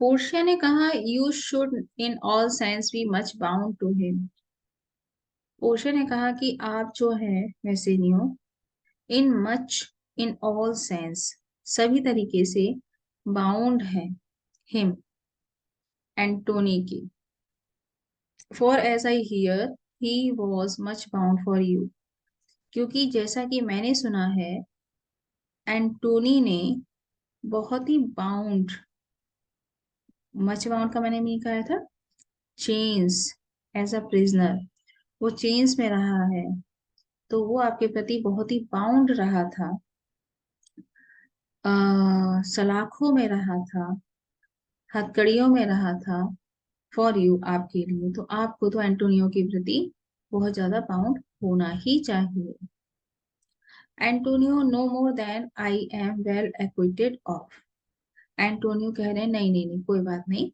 Portia ने कहा you should in all sense be much bound to him. Portia ने कहा कि आप जो है मैसेनियो in much in all sense सभी तरीके से बाउंड है हिम एंटोनी की। For as I hear he was much bound for you, क्योंकि जैसा कि मैंने सुना है एंटोनी ने बहुत ही बाउंड, मच बाउंड का मैंने नहीं कहा था, चेन्स एज अ प्रिजनर, वो चेन्स में रहा है, तो वो आपके प्रति बहुत ही बाउंड रहा था, सलाखों में रहा था, हथकड़ियों में रहा था फॉर यू आपके लिए। तो आपको तो एंटोनियो के प्रति बहुत ज्यादा बाउंड होना ही चाहिए। Antonio no more than I am well acquitted of. Antonio कह रहे हैं नहीं नहीं नहीं, कोई बात नहीं,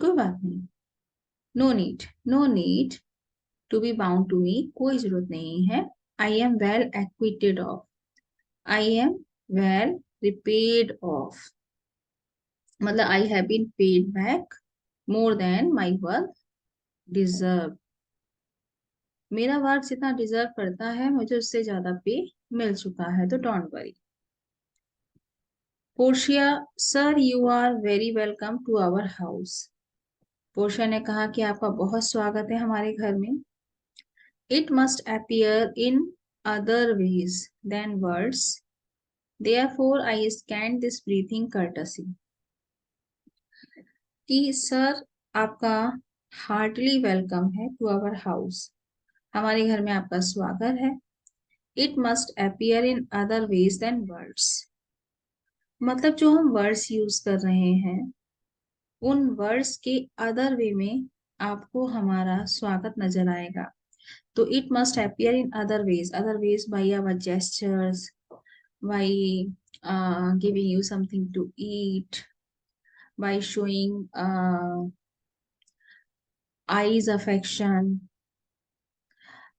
कोई बात नहीं। No need, no need to be bound to me, कोई जरूरत नहीं है। I am well acquitted of, I am well repaid of, मतलब I have been paid back more than my work deserve. मेरा वर्क जितना डिजर्व करता है मुझे उससे ज्यादा पे मिल चुका है, तो don't worry. Portia, sir you are very welcome to our house. Portia ने कहा कि आपका बहुत स्वागत है हमारे घर में। It must appear in other veg than words, therefore I scan this breathing courtesy. कि सर आपका हार्टली वेलकम है टू आवर हाउस, हमारे घर में आपका स्वागत है। It must appear in other veg than words, मतलब जो हम वर्ड्स यूज कर रहे हैं उन वर्ड्स के अदर वे में आपको हमारा स्वागत नजर आएगा। तो it must appear in other ways by our gestures, by giving you something to eat, by showing eyes affection.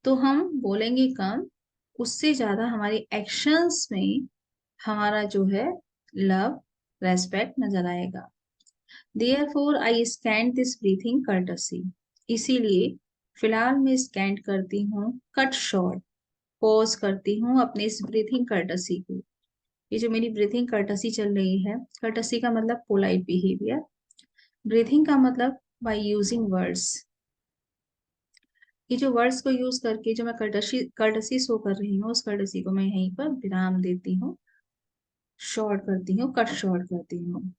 तो हम बोलेंगे कम, उससे ज्यादा हमारे एक्शंस में हमारा जो है लव रेस्पेक्ट नजर आएगा। Therefore I scanned this breathing courtesy, इसीलिए फिलहाल मैं स्कैंड करती हूँ, कट शॉर्ट, पॉज करती हूँ अपने इस ब्रीथिंग कर्टसी को। ये जो मेरी ब्रीथिंग कर्टसी चल रही है, कर्टसी का मतलब पोलाइट बिहेवियर, ब्रीथिंग का मतलब बाय यूजिंग वर्ड्स। ये जो वर्ड्स को यूज करके जो मैं कर्टसी कर्टसी शो कर रही हूँ, उस कर्टसी को मैं यहीं पर विराम देती हूँ, शॉर्ट करती हूँ, कट शॉर्ट करती हूँ।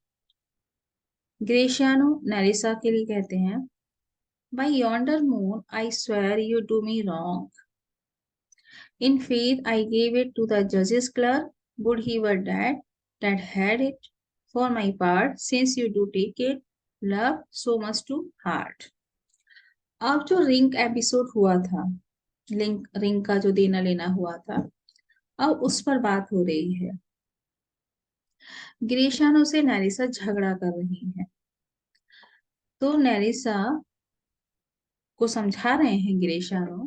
ग्रेशियानो नेरिसा के लिए कहते हैं, by yonder moon I swear you do me wrong. In faith I gave it to the judge's clerk, would he were dead that had it. For my part, since you do take it, love so much to heart. अब जो ring episode हुआ था, link ring का जो देना लेना हुआ था, अब उस पर बात हो रही है। ग्रेशानो से नैरिसा झगड़ा कर रही है, तो नैरिसा को समझा रहे हैं Gratiano,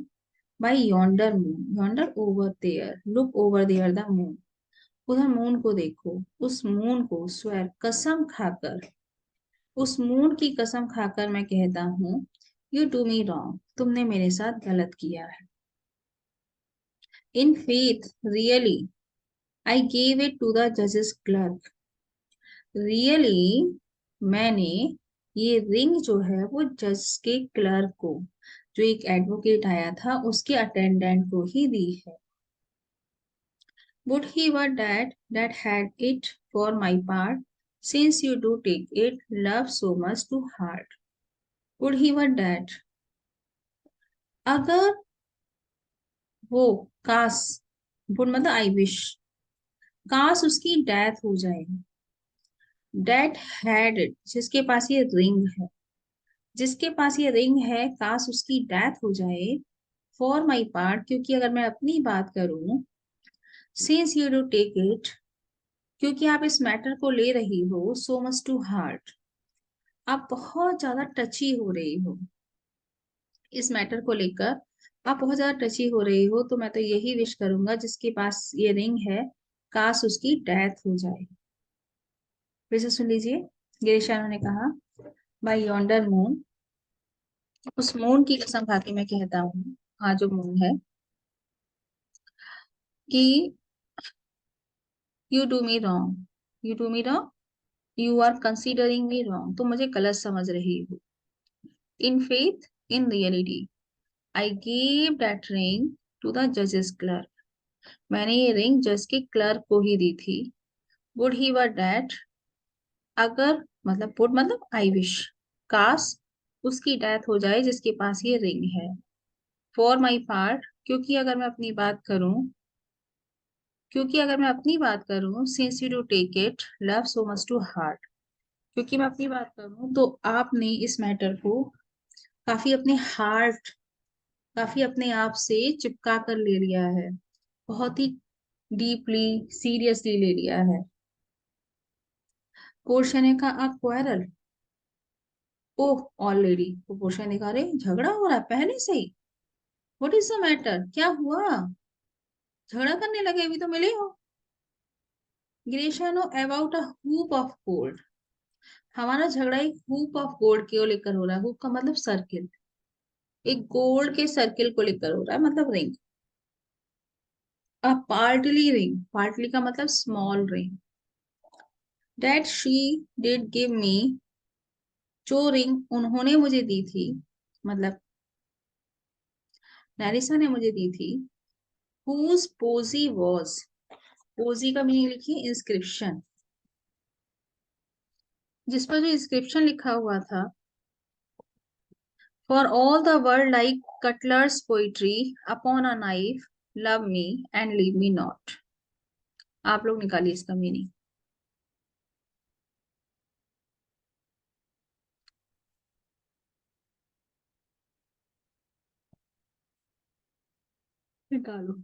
by yonder moon, yonder over there, look over there the moon, उधर मून को देखो, उस मून को स्वेर कसम खाकर, उस मून की कसम खाकर मैं कहता हूँ, यू डू मी रॉन्ग, तुमने मेरे साथ गलत किया है। In faith really I gave it to the जजेस क्लर्क, रियली मैंने ये रिंग जो है वो जज के क्लर्क को, जो एक एडवोकेट आया था उसके अटेंडेंट को ही दी है। Would he were that had it for my part, since you do take it, love so much to heart. Would he were that, अगर वो, काश, would मतलब आई विश, काश उसकी डेथ हो जाए, डेट हैड इट, जिसके पास ये रिंग है, जिसके पास ये रिंग है, काश उसकी डेथ हो जाए, फॉर माई पार्ट, क्योंकि अगर मैं अपनी बात करूं, since you do take it, क्योंकि आप इस मैटर को ले रही हो, सो मच टू हार्ट, आप बहुत ज्यादा टची हो रही हो इस मैटर को लेकर, आप बहुत ज्यादा टची हो रही हो, तो मैं तो यही विश करूंगा जिसके पास ये रिंग है, काश उसकी डेथ हो जाए। फिर से सुन लीजिए, गिरीशानु ने कहा, बाय यॉन्डर मून, उस मून की कसम खा के मैं कहता हूँ, हाँ जो मून है, कि you do me wrong, you do me wrong, you are considering me wrong, तुम मुझे गलत समझ रही हो। In faith, in reality, I give that ring to the जजेस क्लर्क, मैंने ये रिंग जज के क्लर्क को ही दी थी। वुड ही वर डेड, अगर, मतलब वुड मतलब आई विश, काश उसकी डेथ हो जाए जिसके पास ये रिंग है। फॉर माई पार्ट, क्योंकि अगर मैं अपनी बात करूं, since you do take it love so much to heart, क्योंकि मैं अपनी बात करूं तो आपने इस मैटर को काफी अपने हार्ट, काफी अपने आप से चिपका कर ले लिया है, बहुत ही डीपली सीरियसली ले लिया है। पोर्शन ने कहा, अ क्वारल, ओह ऑलरेडी, तो पोर्शन ने कहा, अरे झगड़ा हो रहा है पहले से ही, व्हाट इज द मैटर, क्या हुआ, झगड़ा करने लगे, अभी तो मिले हो। Gratiano, about a hoop of gold, हमारा झगड़ा एक हूप ऑफ गोल्ड को लेकर हो रहा है, हूप का मतलब सर्किल, एक गोल्ड के सर्किल को लेकर हो रहा है, मतलब रिंग। अ पार्टली रिंग, पार्टली का मतलब small ring, that she did give me, जो रिंग उन्होंने मुझे दी थी, मतलब नैरिसा ने मुझे दी थी, whose पोजी was, पोजी का मीनिंग लिखिए इंस्क्रिप्शन, जिस पर जो इंस्क्रिप्शन लिखा हुआ था, for all the world like cutler's poetry upon a knife, love me and leave me not. आप लोग निकालिए इसका मीनिंग। निकालो।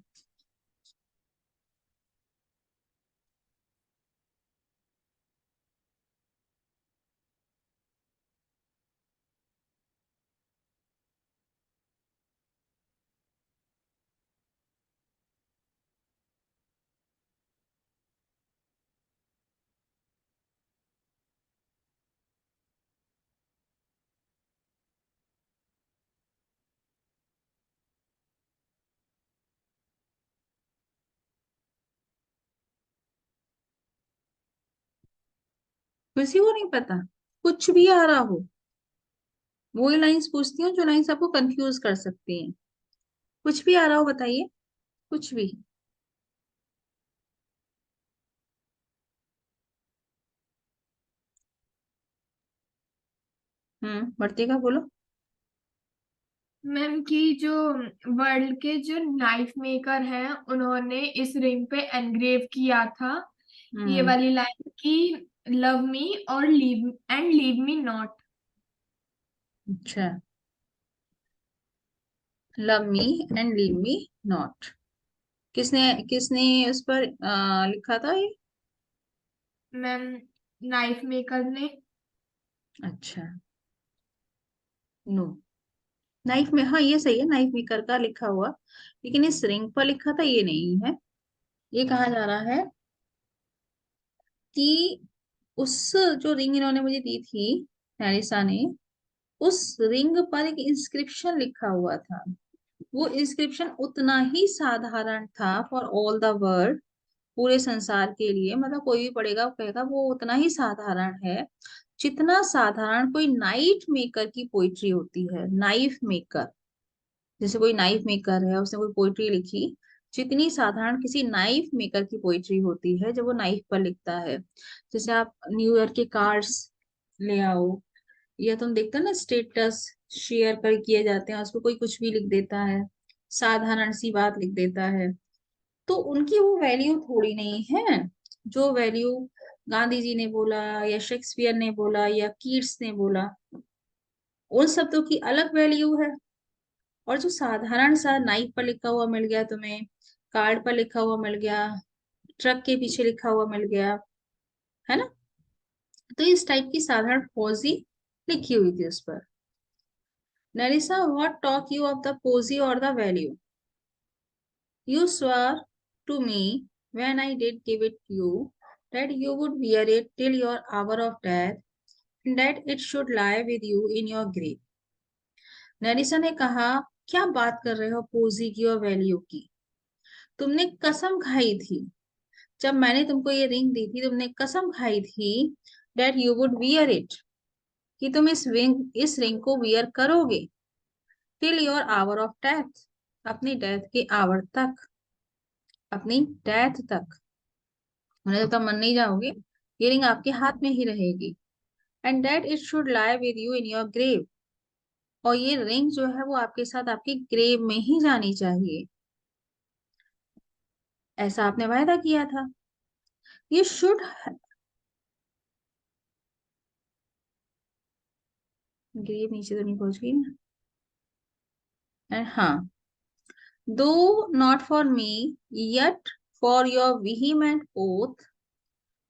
किसी को नहीं पता, कुछ भी आ रहा हो, वही लाइंस पूछती हूँ जो लाइंस आपको कंफ्यूज कर सकती हैं। कुछ भी आ रहा हो बताइए, कुछ भी। बढ़ते का बोलो। मैम की जो वर्ल्ड के जो नाइफ मेकर हैं उन्होंने इस रिंग पे एनग्रेव किया था ये हम्म। वाली लाइन की, लव मी और लीव मी नॉट। अच्छा, love me and leave me not, किसने किसने उस पर लिखा था ये? मैम नाइफ मेकर ने। अच्छा, नो, नाइफ में, हाँ ये सही है, नाइफ मेकर का लिखा हुआ, लेकिन इस रिंग पर लिखा था ये नहीं है। ये कहा जा रहा है कि उस, जो रिंग इन्होंने मुझे दी थी, हैरिसा ने, उस रिंग पर एक इंस्क्रिप्शन लिखा हुआ था, वो इंस्क्रिप्शन उतना ही साधारण था फॉर ऑल द वर्ल्ड, पूरे संसार के लिए, मतलब कोई भी पढ़ेगा वो कहेगा वो उतना ही साधारण है जितना साधारण कोई नाइफ मेकर की पोइट्री होती है, नाइफ मेकर, जैसे कोई नाइफ मेकर है उसने कोई पोइट्री लिखी, जितनी साधारण किसी नाइफ मेकर की पोइट्री होती है जब वो नाइफ पर लिखता है। जैसे आप न्यू ईयर के कार्ड्स ले आओ, या तुम देखते हो ना स्टेटस शेयर कर किए जाते हैं, उस पर कोई कुछ भी लिख देता है, साधारण सी बात लिख देता है, तो उनकी वो वैल्यू थोड़ी नहीं है, जो वैल्यू गांधी जी ने बोला या शेक्सपियर ने बोला या कीट्स ने बोला, उन शब्दों की अलग वैल्यू है। और जो साधारण सा नाइफ पर लिखा हुआ मिल गया तुम्हें, कार्ड पर लिखा हुआ मिल गया, ट्रक के पीछे लिखा हुआ मिल गया, है ना, तो इस टाइप की साधारण पोजी लिखी हुई थी उस पर। Nerissa, what talk you of the posy और the value, you swore to me when I did give it you that you would wear it till your hour of death. that it should lie with you in your grave. नैरिसा ने कहा, क्या बात कर रहे हो पोजी की और value की? तुमने कसम खाई थी, जब मैंने तुमको ये रिंग दी थी तुमने कसम खाई थी that you would wear it, कि तुम इस रिंग को वियर करोगे till your hour of death, अपनी डेथ के आवर तक, अपनी डेथ तक, मतलब जब तक मर नहीं जाओगे ये रिंग आपके हाथ में ही रहेगी। And that it should lie with you in your grave, और ये रिंग जो है वो आपके साथ आपके ग्रेव में ही जानी चाहिए, ऐसा आपने वायदा किया था। यू शुड, ग्रेव नीचे तो नहीं पहुंच गई ना। एंड हाँ, दो not for me yet for your vehement oath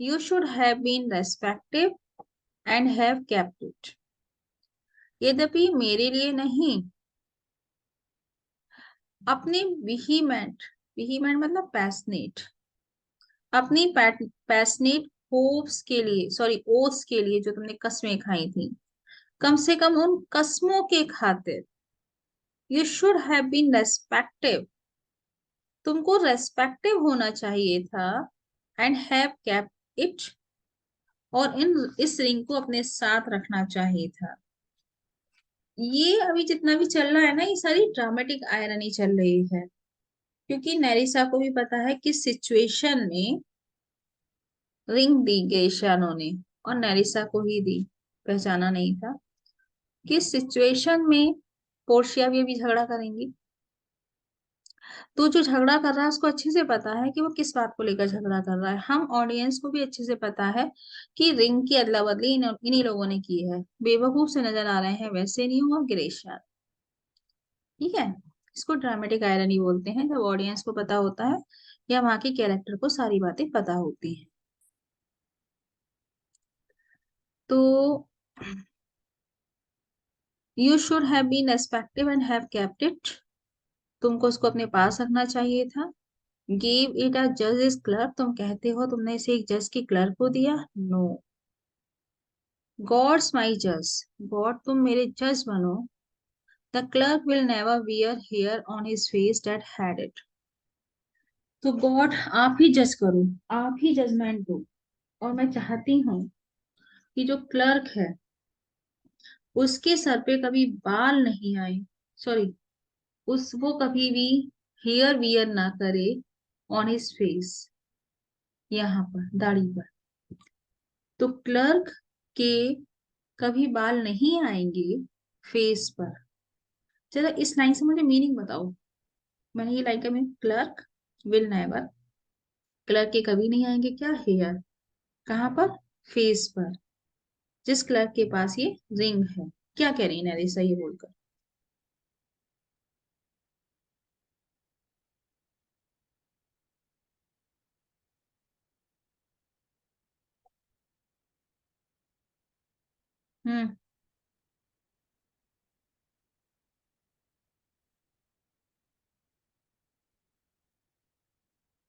you should have been respective and have kept it, यद्यपि मेरे लिए नहीं, अपने vehement, vehement मतलब पैशनेट, अपनी पैशनेट होप्स के लिए, सॉरी ओथ्स के लिए जो तुमने कस्में खाई थी, कम से कम उन कस्मों के खातिर you should have been respective, तुमको रेस्पेक्टिव होना चाहिए था, एंड हैव केप्ट इट, और इस रिंग को अपने साथ रखना चाहिए था। ये अभी जितना भी चल रहा है ना, ये सारी ड्रामेटिक आयरनी चल रही है, क्योंकि नैरिसा को भी पता है किस सिचुएशन में रिंग दी गई शानों ने, और नैरिसा को ही दी, पहचाना नहीं था। किस सिचुएशन में पोर्शिया भी अभी झगड़ा करेंगी, तो जो झगड़ा कर रहा है उसको अच्छे से पता है कि वो किस बात को लेकर झगड़ा कर रहा है। हम ऑडियंस को भी अच्छे से पता है कि रिंग की अदला बदली इन्हीं लोगों ने की है। बेवकूफ से नजर आ रहे हैं वैसे नहीं हुआ गिरीश, ठीक है। इसको ड्रामेटिक आयरनी बोलते हैं, जब ऑडियंस को पता होता है या वहां के कैरेक्टर को सारी बातें पता होती हैं। तो you should have been respective and have kept it, तुमको उसको अपने पास रखना चाहिए था। गिव इट अ जज इज क्लर्क, तुम कहते हो तुमने इसे एक जज के क्लर्क को दिया, नो। गॉड्स माई जज, गॉड तुम मेरे जज बनो। The clerk will never wear hair on his face that had it, तो गॉड आप ही जज करो, आप ही जजमेंट दो। और मैं चाहती हूँ कि जो क्लर्क है उसके सर पे कभी बाल नहीं आए, सॉरी, उस वो कभी भी हेयर वियर ना करे ऑन हिज फेस, यहाँ पर दाढ़ी पर। तो क्लर्क के कभी बाल नहीं आएंगे फेस पर। चलो इस लाइन से मुझे मीनिंग बताओ। मैंने ये लाइन का meaning, clerk will never, clerk के कभी नहीं आएंगे क्या हेयर, कहाँ पर, फेस पर, जिस क्लर्क के पास ये रिंग है। क्या कह रही है नरेसा ये बोलकर? हम्म।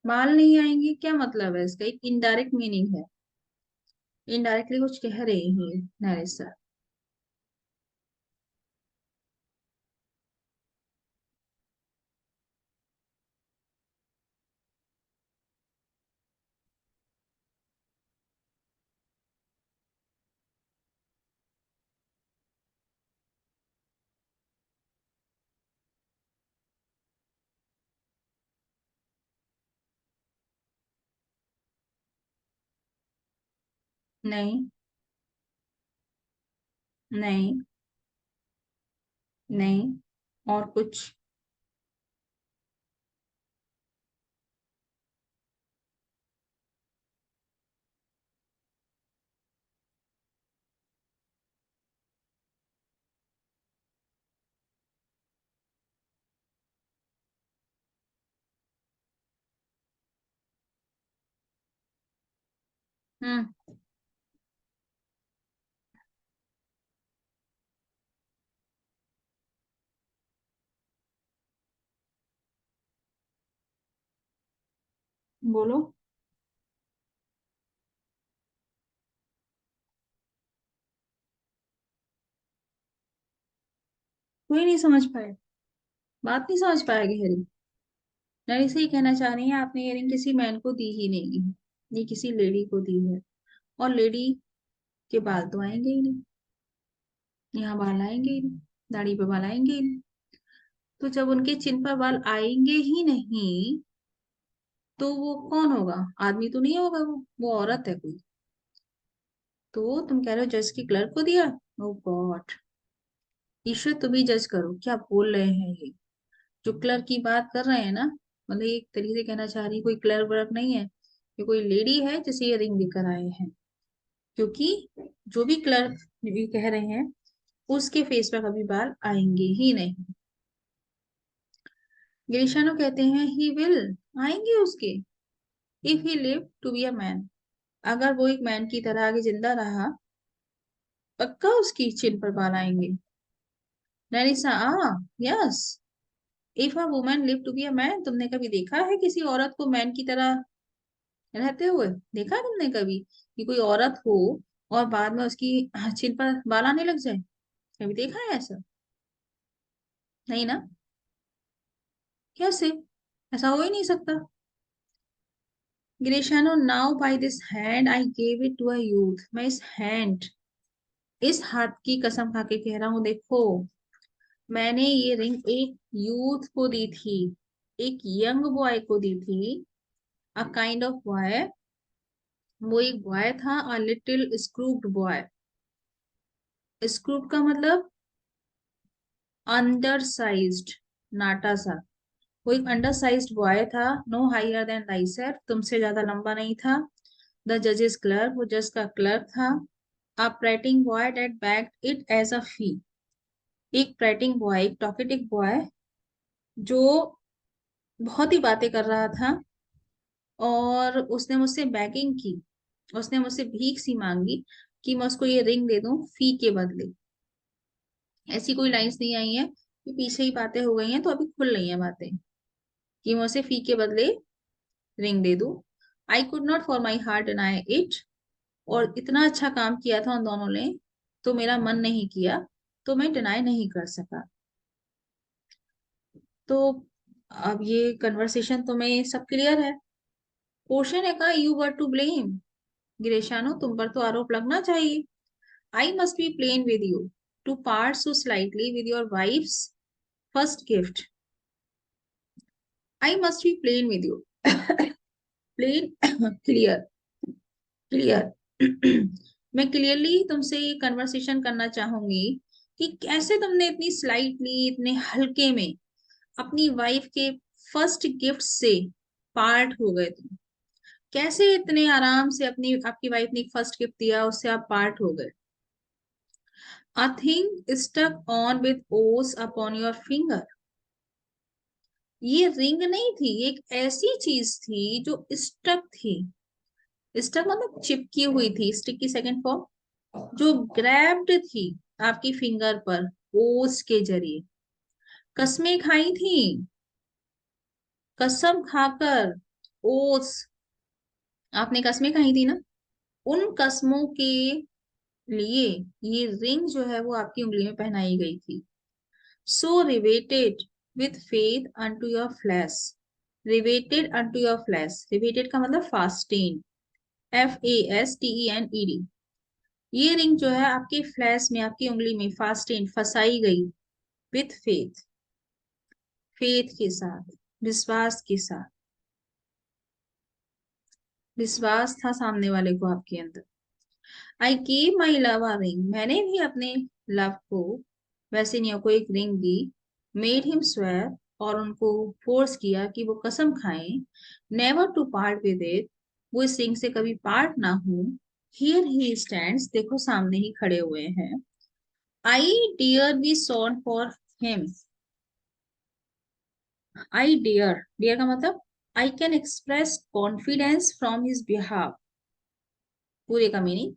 बाल नहीं आएंगे क्या मतलब है इसका? एक इनडायरेक्ट मीनिंग है, इनडायरेक्टली कुछ कह रही है नरेसा। नहीं, नहीं, नहीं, और कुछ। हम्म। बोलो। कोई नहीं समझ पाए, बात नहीं समझ पाएगी हेरी। नैनी से ये कहना चाह रही है आपने ये रिंग किसी मैन को दी ही नहीं है, ये किसी लेडी को दी है, और लेडी के बाल तो आएंगे ही नहीं, यहाँ बाल आएंगे ही नहीं, दाढ़ी पे बाल आएंगे ही नहीं। तो जब उनके चिन पर बाल आएंगे ही नहीं, तो वो कौन होगा? आदमी तो नहीं होगा, वो औरत है कोई। तो तुम कह रहे हो जज के क्लर्क को दिया? ओ गॉड, ईश्वर तुम ही जज करो, क्या बोल रहे हैं ये। जो क्लर्क की बात कर रहे हैं ना, मतलब एक तरीके से कहना चाह रही है कोई क्लर्क वर्क नहीं है, ये कोई लेडी है जिसे ये रिंग लेकर आए हैं। क्योंकि जो भी क्लर्क ये कह रहे हैं उसके फेस पर कभी बाल आएंगे ही नहीं। गिरीशानु कहते हैं ही विल, आएंगे उसके, if he live to be a man, अगर वो एक मैन की तरह आगे जिंदा रहा, पक्का उसकी चिन पर बाल आएंगे। Nerissa yes, if a woman live to be a man, तुमने कभी देखा है किसी औरत को मैन की तरह रहते हुए? देखा है तुमने कभी कि कोई औरत हो और बाद में उसकी चिन पर बाल आने लग जाए? कभी देखा है ऐसा? नहीं ना? कैसे? ऐसा हो ही नहीं सकता। Gratiano, now by this hand I gave it to a youth, मैं इस हैंड, इस हाथ की कसम खा के कह रहा हूं, देखो मैंने ये रिंग एक यूथ को दी थी, एक यंग बॉय को दी थी। अ काइंड ऑफ बॉय, वो एक बॉय था, अ लिटिल स्क्रूप्ड बॉय। स्क्रूप का मतलब अंडर साइज्ड, नाटा सा। वो एक अंडर साइज्ड बॉय था, नो हायर देन thyself, तुमसे ज्यादा लंबा नहीं था। द जजेस क्लर्क, वो जज का क्लर्क था। A prating boy that begged it as a fee, एक प्रेटिंग बॉय, एक टॉकेटिव बॉय जो बहुत ही बातें कर रहा था, और उसने मुझसे बैगिंग की, उसने मुझसे भीख सी मांगी कि मैं उसको ये रिंग दे दूं फी के बदले। ऐसी कोई लाइंस नहीं आई है कि पीछे ही बातें हो गई हैं तो अभी खुल रही हैं बातें, कि मैं उसे फी के बदले रिंग दे दूं। I could not for my heart deny it, और इतना अच्छा काम किया था उन दोनों ने, तो मेरा मन नहीं किया, तो मैं डिनाई नहीं कर सका। तो अब ये कन्वर्सेशन तुम्हें सब क्लियर है? पोर्शन ने कहा यू वर टू ब्लेम, गिरेशानो तुम पर तो आरोप लगना चाहिए। I must be plain with you to part so slightly with your wife's first gift. I must be plain with you, plain, clear, clear. मैं क्लियरली तुमसे ये कन्वर्सेशन करना चाहूंगी कि कैसे तुमने इतनी स्लाइटली, इतने हल्के में अपनी वाइफ के फर्स्ट गिफ्ट से पार्ट हो गए तुम। कैसे इतने आराम से अपनी, आपकी वाइफ ने एक फर्स्ट गिफ्ट दिया उससे आप पार्ट हो गए? A thing stuck on with oaths upon your finger, ये रिंग नहीं थी, ये एक ऐसी चीज थी जो स्टक थी। स्टक मतलब चिपकी हुई थी, स्टिक की सेकंड फॉर्म, जो ग्रैब्ड थी आपकी फिंगर पर ओस के जरिए। कसमें खाई थी, कसम खाकर, ओस, आपने कस्में खाई थी ना, उन कस्मों के लिए ये रिंग जो है वो आपकी उंगली में पहनाई गई थी। So riveted with faith unto your flesh, riveted unto your flesh, riveted का मतलब फास्टेन, FASTENED। ये रिंग जो है आपके फ्लैश में, आपकी उंगली में फास्टेन, फंसाई गई, विथ फेथ, फेथ के साथ, विश्वास के साथ। विश्वास था सामने वाले को आपके अंदर। I give my love a ring, मैंने भी अपने लव को, वैसिनियो को एक रिंग दी। मेड हिम स्वेयर, और उनको फोर्स किया कि वो कसम खाएं, never to part with it, वो इस रिंग से कभी पार्ट ना हो। हियर ही स्टैंड्स, देखो सामने ही खड़े हुए हैं। I dare be sworn for him, I dare, dare का मतलब I can express confidence from his behalf, पूरे का meaning,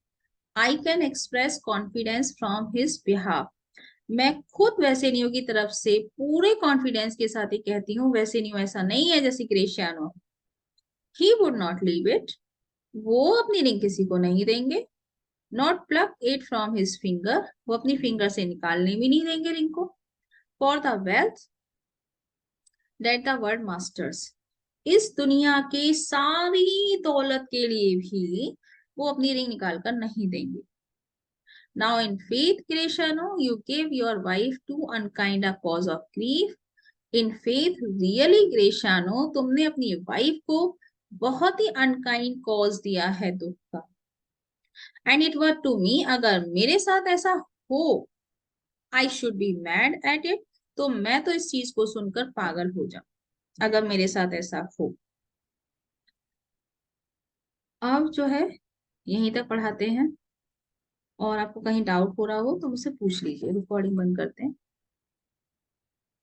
I can express confidence from his behalf, मैं खुद वैसेनियो की तरफ से पूरे कॉन्फिडेंस के साथ ही कहती हूँ, वैसेनियो ऐसा नहीं है जैसे Cristiano. He would not leave it, वो अपनी रिंग किसी को नहीं देंगे। Not plug it from his finger, वो अपनी फिंगर से निकालने भी नहीं देंगे रिंग को। For the wealth that the world masters, इस दुनिया की सारी दौलत के लिए भी वो अपनी रिंग निकाल कर नहीं देंगे। Now in faith Gratiano you give your wife too unkind a cause of grief. In faith really Gratiano, तुमने अपनी वाइफ को बहुत ही अनकाइंड कॉज दिया है दुख का। And it were to me, अगर मेरे साथ ऐसा हो, I should be mad at it, तो मैं तो इस चीज को सुनकर पागल हो जाऊं अगर मेरे साथ ऐसा हो। अब जो है यहीं तक पढ़ाते हैं, और आपको कहीं डाउट हो रहा हो तो मुझसे पूछ लीजिए। रिकॉर्डिंग बंद करते हैं।